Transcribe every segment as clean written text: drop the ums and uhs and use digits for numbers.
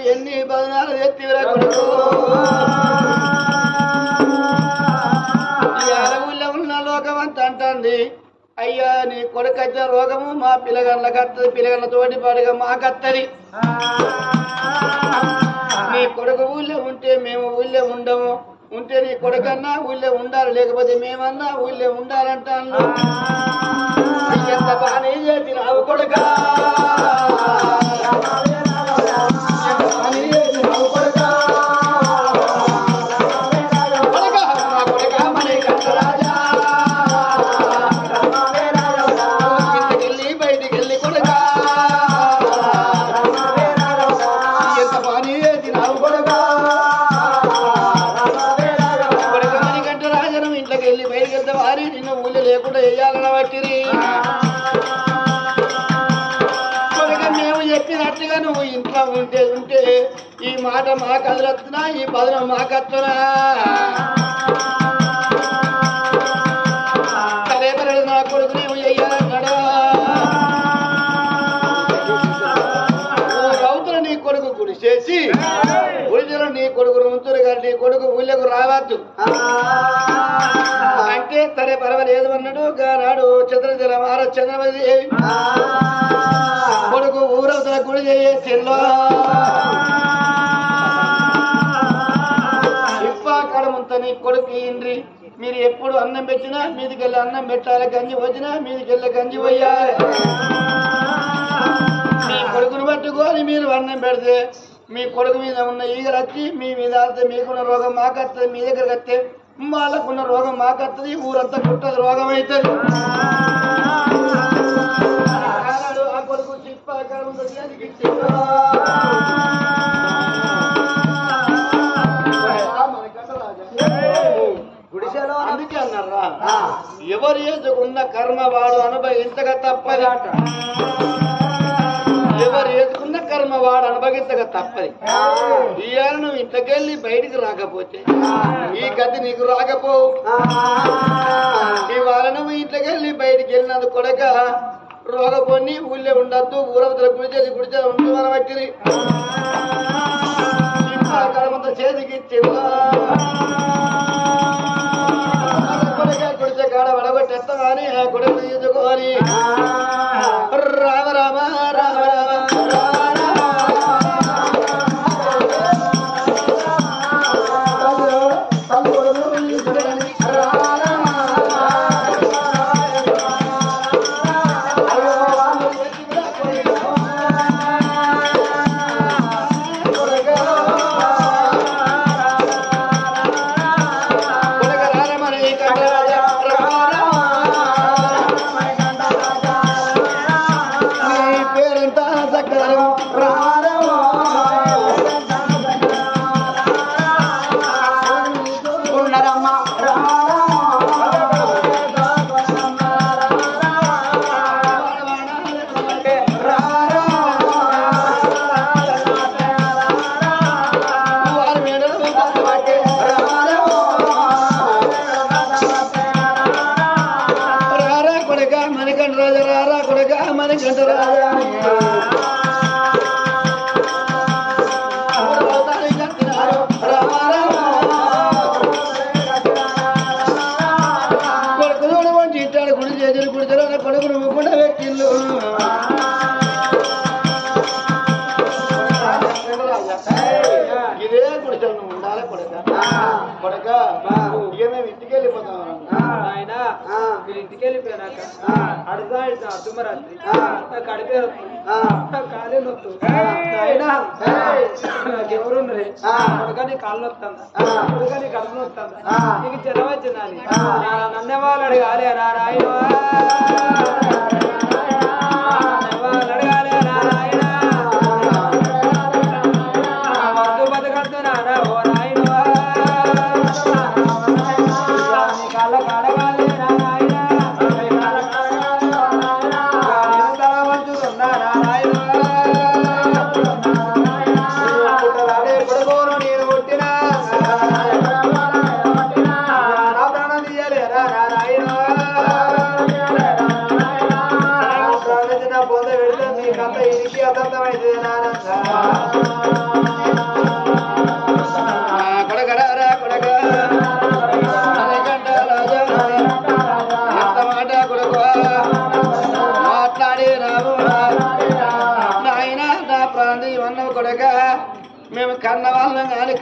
ఎన్ని బదనాలు ఎత్తివరా కొడుకు ఈ అడవుల్లో ఉన్న లోకం అంతా అంటుంది అయ్యా నీ కొడుకు వచ్చిన రోగము మా పిల్లగాళ్ళకి వస్తుంది పిల్లగాళ్ళ తోటి పాటుగా మాకత్తది నీ కొడుకు ఊళ్ళో ఉంటే మేము ఊళ్ళో ఉండము ఉంటే నీ కొడుకన్నా ఊళ్ళో ఉండాలి లేకపోతే మేమన్నా ఊళ్ళో ఉండాలంటాను ఎంత బాగా చేసినావు కొడుకా లేకుండా వేయాలన్న బట్టిరి మేము చెప్పినట్టుగా నువ్వు ఇంట్లో ఉంటే ఈ మాట మాకు అదరొస్తున్నా ఈ బదులు మాకు వస్తున్నా రేపటి నా కొడుకు నువ్వు వేయాలన్నాడు రౌతులు నీ కొడుకు గుడి చేసి గుడిలో నీ కొడుకును ఉంచురు కానీ నీ కొడుకు ఊళ్ళకు రావద్దు అంటే సరే పర్వాలేదు అన్నాడు గానాడు చంద్రజల మార చంద్రమతి కొడుకు ఊరవతల గుడి చేసేలో ఇప్పాకడముంత నీ కొడుకు ఇండ్రి మీరు ఎప్పుడు అన్నం పెట్టినా మీదికెళ్ళి అన్నం పెట్టాలి గంజి వచ్చినా మీదికెళ్ళి గంజి పోయాలి మీ కొడుకును పట్టుకొని మీరు అన్నం పెడితే మీ కొడుకు మీద ఉన్న ఈగలు వచ్చి మీ మీద వస్తే మీకున్న రోగం మాకు వస్తుంది మీ దగ్గరకు వస్తే వాళ్ళకున్న రోగం మాకు వస్తుంది ఊరంతా పుట్టదు రోగం అవుతుంది ఆ కొడుకు అందుకే అన్నారా ఎవరు చేసుకున్న కర్మ వాడు అనుభవించక తప్పదాట ఎవరు వేసుకున్న కర్మ వాడు అనుభవించక తప్పది ఇవాళ నువ్వు ఇంట్లోకెళ్ళి బయటికి రాకపోతే ఈ గతి నీకు రాకపోవు ఇవాళ నువ్వు ఇంట్లోకెళ్ళి బయటికి వెళ్ళినందుకు కొడక రోగపోని ఊళ్ళో ఉండద్దు ఊరవతల గుడిచేసి గుడిచేసి ఉంటూ మన బట్టి కడమంతా చేతికి కొడక గుడిచే కాడ వడగొట్టేస్తావా అని కొడుకు తీసుకోవాలి రామ రామ రామ కాళ్ళు వస్తాను కడుపు వస్తాను నీకు జనం వచ్చిందని నన్నే వాళ్ళు అడగాలి నారాయణ వాళ్ళు అడగాలి నారాయణ వద్దు బతకద్దు నారా ఓ నాయన కాళ్ళకు అడగాలి నారాయణ తలవంచుతున్నా నారాయణ రారాయణ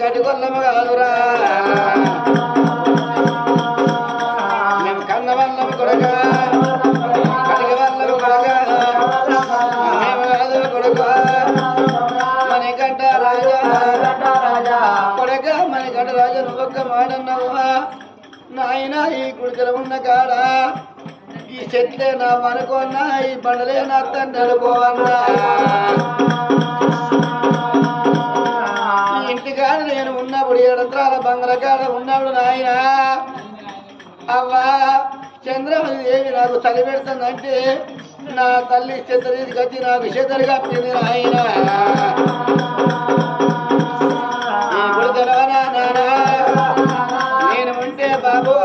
కటికొల్లము కాదురా మేము కన్న వల్లము కొడక కటిక వల్లము కొడక మేము కాదు కొడక మణికంఠ రాజా కొడక మణికంఠ రాజా నువ్వొక్క మాట అన్నావువా నాయన ఈ గుడికలు ఉన్న కాడ ఈ చెట్లే నా మనకున్నా ఈ బండలే నా తండ్రి అనుకోవన్నా ఈ ఇంటికాడ నేను ఉన్నప్పుడు ఎడంత్రాల బంగళ కాడ ఉన్నప్పుడు నాయన అవ్వా చంద్రమతి దేవి నాకు తల్లి పెడుతుందంటే నా తల్లి చెత్తరీది కత్తి నాకు చెత్తరి కప్పింది నాయన ఈ గుడికలవనా నానా నేను ఉంటే బాబు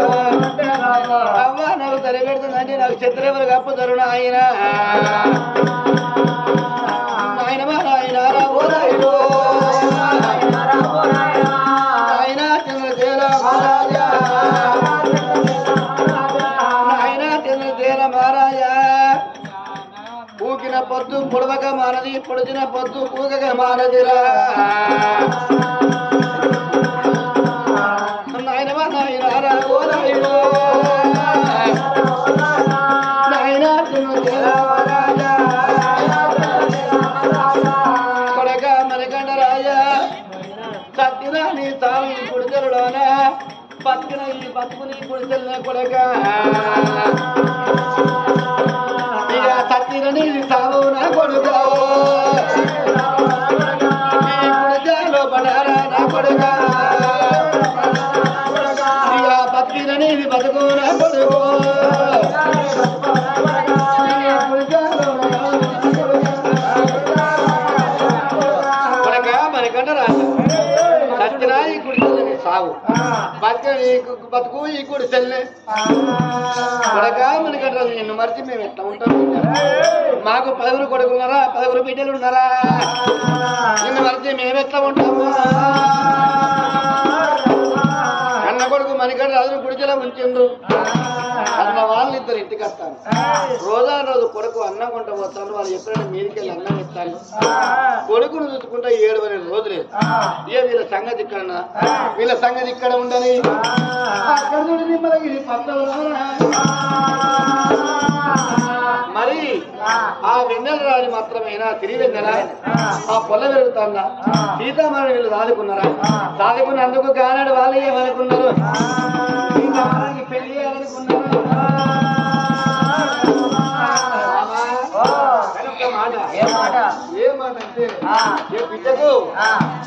అవ్వ నాకు తల్లి పెడుతుందంటే నాకు చెత్తరెవరు కప్పుతారు నాయన నాయనమా నాయన రాబో రాయుడు నాయన చంద్రదేవ మహారాజా నాయన చంద్రదేవ మహారాజా పూకిన పొద్దు పొడవక మానది పొడిచిన పొద్దు పూకక మానదిరా నాయనమా నాయన రాబో రాయుడు నాయన చంద్రదేవ మహారాజా కొడక మనకండ రాజా సత్తిన నీ తాను గుడిసెలలోన బతికిన ఈ బతుకుని గుడిసెలనే కొడక ఇక సత్తిన నీది తావు నా కొడుక ఈ గుడిసెలో పడారా నా కొడుక ఇక బతికిన నీది బతుకు నా కొడుకు సాగు బతుకు ఈ గుడిసెల్ని కొడక మనకట్రాదు నిన్ను మరిచి మేము ఎట్లా ఉంటాం మాకు 10 కొడుకున్నారా 10 బిడ్డలు ఉన్నారా నిన్ను మరిచి మేము ఎట్లా ఉంటాము అన్న కొడుకు మనకట్రాదు గుడిచెలా ఉంచిండు అన్న వాళ్ళు ఇద్దరు ఇంటికి వస్తాను రోజు కొడుకు అన్నం కొంట పోతాను వాళ్ళు ఎప్పుడైనా మీదికెళ్ళి అన్నం ఇస్తాను కొడుకును చూసుకుంటా 7 రోజులేదు ఏ వీళ్ళ సంగతి ఇక్కడ వీళ్ళ సంగతి ఇక్కడ ఉండని మరి ఆ వెన్నెల రాజు మాత్రమేనా తిరిగి వెన్నెల ఆ పొల్ల పెరుగుతుందా సీతామారి వీళ్ళు సాదుకున్నారా సాదుకున్నందుకు కానాడు వాళ్ళు ఏమనుకున్నారు పెళ్లి చేయాలనుకున్నారు ఏ మాట అంటే ఏ బిడ్డకు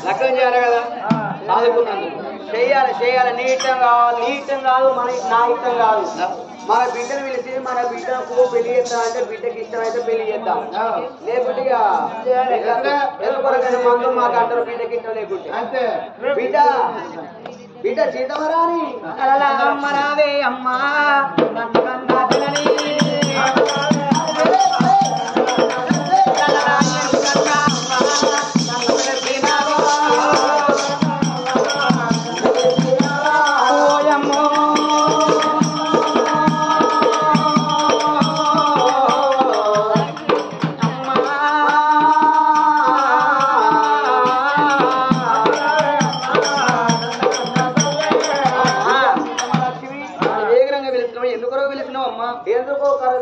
లగ్నం చేయాలి కదా సాదుకున్నందుకు చెయ్యాలి నీ ఇష్టం కావాలి నీ ఇష్టం కాదు మన నా ఇష్టం కాదు మన బిడ్డను పిలిచి మన బిడ్డకు పెళ్లి చేస్తామంటే బిడ్డకి ఇష్టమైతే పెళ్లి చేద్దాం లేకుంటే మందు మాకు అంటారు బిడ్డకి ఇష్టం లేకుంటే అంతే బిడ్డ సీతమరాని అమ్మ రావే అమ్మా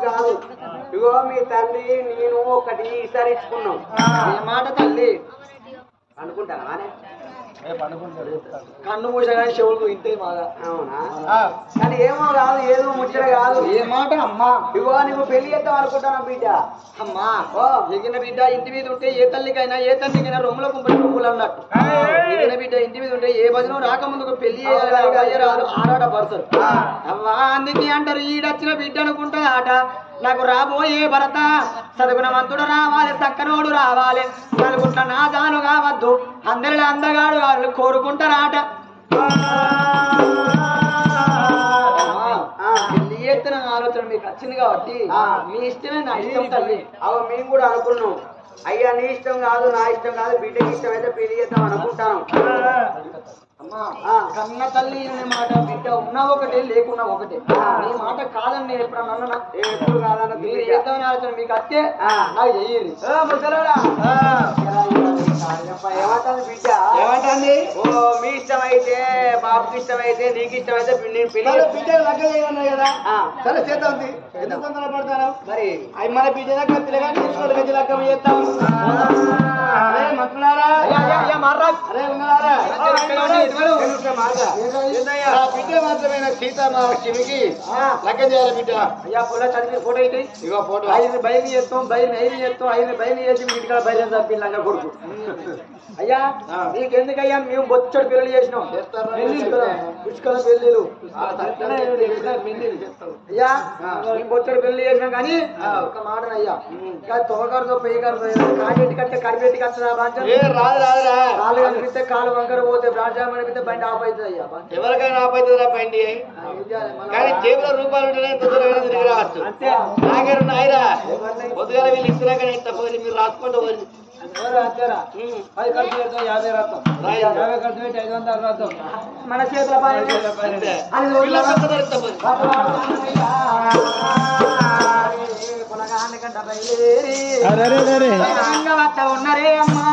కాదు ఇగో మీ తల్లి నేను ఒకటి ఈసారి ఇచ్చుకున్నాం ఏ మాట తల్లి అనుకుంటానా కన్ను మూసగా చెవులు ఇంతే మాగా అవునా కానీ ఏమో కాదు ఏదో ముచ్చట కాదు ఏ మాట అమ్మా ఇగో నువ్వు పెళ్లి చేద్దాం అనుకుంటానా బిడ్డ అమ్మా ఎగిన బిడ్డ ఇంటి మీద ఉంటే ఏ తల్లికైనా రొమ్ముల కుంపటి రొమ్ములు అన్నట్టు ఎగిన బిడ్డ ఇంటి మీద ఉంటే ఏ భజనం రాకముందుకు పెళ్లి చేయాలి అయ్యరాదు ఆరాట పడతారు అమ్మా అందుకే అంటారు ఈడొచ్చిన బిడ్డ అనుకుంటా ఆట నాకు రాబోయే భరత చదువుకున్న మంతుడు రావాలి చక్కనోడు రావాలి చదువుకుంటా నా దాను కావద్దు అందరిలో అందగాడు వాళ్ళు కోరుకుంటారాట పెళ్లి ఎత్తున ఆలోచన మీకు వచ్చింది కాబట్టి మీ ఇష్టమే నా ఇష్టం తల్లి అవ మేము కూడా అనుకున్నాం అయ్యా నీ ఇష్టం కాదు నా ఇష్టం కాదు బిడ్డకి ఇష్టం అయితే పెళ్లి చేద్దాం అనుకుంటాను కన్న తల్లి అనే మాట బిడ్డ ఉన్నా ఒకటే లేకున్నా ఒకటే నీ మాట కాదని నేను ఎప్పుడన్నా అన్నా ఎప్పుడు కాదన్న మీరు చేద్దామని ఆలోచన మీకు అత్తే నాకు చెయ్యండి ఏమంటుంది బిడ్డ ఏమంటుంది ఓ మీ ఇష్టమైతే బాబుకి ఇష్టమైతే నీకు ఇష్టమైతే నేను బిడ్డ లగ్గ కదా సరే చేద్దాం ఎందుకు తొందర పడతాను మరి అవి మన బిడ్డ దగ్గర పిల్లగా తీసుకోవడం లగ్గ చేద్దాం మంత్రులారా అరే ఉన్నారా బిడ్డ మాత్రమే సీతామహాలక్ష్మికి లగ్గం చేయాలి బిడ్డ అయ్యా పొల చదివి ఫోటో అయితే ఇగో ఫోటో ఐదు బయలు చేస్తాం ఐదు బయలు చేసి మీ ఇంటికాడ బయలు తప్పిల్లంగా కొడుకు అయ్యా మీకెందుకయ్యా మేము బొచ్చడు పిల్లలు చేసినాం పుష్కల పెళ్ళిళ్ళు అయ్యా మేము బొచ్చడు పెళ్లి చేసినాం కానీ ఒక మాట అయ్యా తొగగారితో పెయ్యగారితో కాడెట్టి కట్టే కడిపెట్టి కట్టరా కాళ్ళు కనిపిస్తే కాలు వంకర పోతే రాజామ కనిపిస్తే బండి ఆఫ్ అవుతుంది అయ్యా ఎవరికైనా ఆఫ్ అవుతుందిరా బండి కానీ జేబులో రూపాయలు ఉంటేనే తొందరగా తిరిగి రావచ్చు అంతే నాగే నాయరా పొద్దుగా వీళ్ళు ఇస్తున్నా కానీ తప్పదు మీరు రాసుకుంటూ పోయి అది ఖర్చు పెడతాం 50 రాస్తాం 50 ఖర్చు పెట్టి 500 రాస్తాం మన చేతుల ఉన్నారే అమ్మా